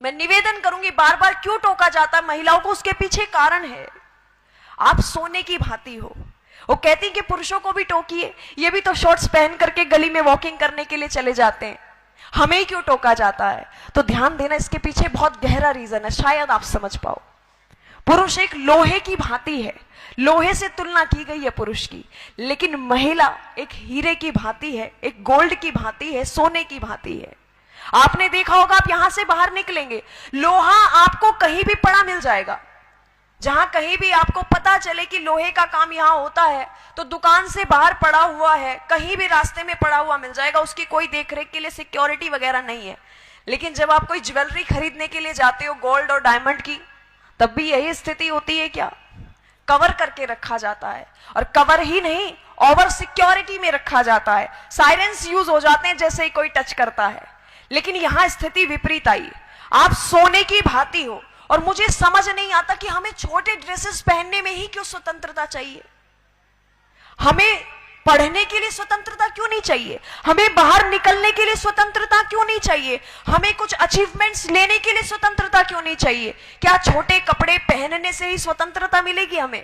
मैं निवेदन करूंगी, बार बार क्यों टोका जाता है महिलाओं को, उसके पीछे कारण है। आप सोने की भांति हो। वो कहती कि पुरुषों को भी टोकिए, ये भी तो शॉर्ट्स पहन करके गली में वॉकिंग करने के लिए चले जाते हैं, हमें क्यों टोका जाता है? तो ध्यान देना, इसके पीछे बहुत गहरा रीजन है, शायद आप समझ पाओ। पुरुष एक लोहे की भांति है, लोहे से तुलना की गई है पुरुष की, लेकिन महिला एक हीरे की भांति है, एक गोल्ड की भांति है, सोने की भांति है। आपने देखा होगा, आप यहां से बाहर निकलेंगे, लोहा आपको कहीं भी पड़ा मिल जाएगा। जहां कहीं भी आपको पता चले कि लोहे का काम यहां होता है, तो दुकान से बाहर पड़ा हुआ है, कहीं भी रास्ते में पड़ा हुआ मिल जाएगा, उसकी कोई देखरेख के लिए सिक्योरिटी वगैरह नहीं है। लेकिन जब आप कोई ज्वेलरी खरीदने के लिए जाते हो, गोल्ड और डायमंड की, तब भी यही स्थिति होती है क्या? कवर करके रखा जाता है, और कवर ही नहीं, ओवर सिक्योरिटी में रखा जाता है। साइरेंस यूज हो जाते हैं जैसे ही कोई टच करता है। लेकिन यहां स्थिति विपरीत आई, आप सोने की भांति हो। और मुझे समझ नहीं आता कि हमें छोटे ड्रेसेस पहनने में ही क्यों स्वतंत्रता चाहिए? हमें पढ़ने के लिए स्वतंत्रता क्यों नहीं चाहिए? हमें बाहर निकलने के लिए स्वतंत्रता क्यों नहीं चाहिए? हमें कुछ अचीवमेंट्स लेने के लिए स्वतंत्रता क्यों नहीं चाहिए? क्या छोटे कपड़े पहनने से ही स्वतंत्रता मिलेगी हमें?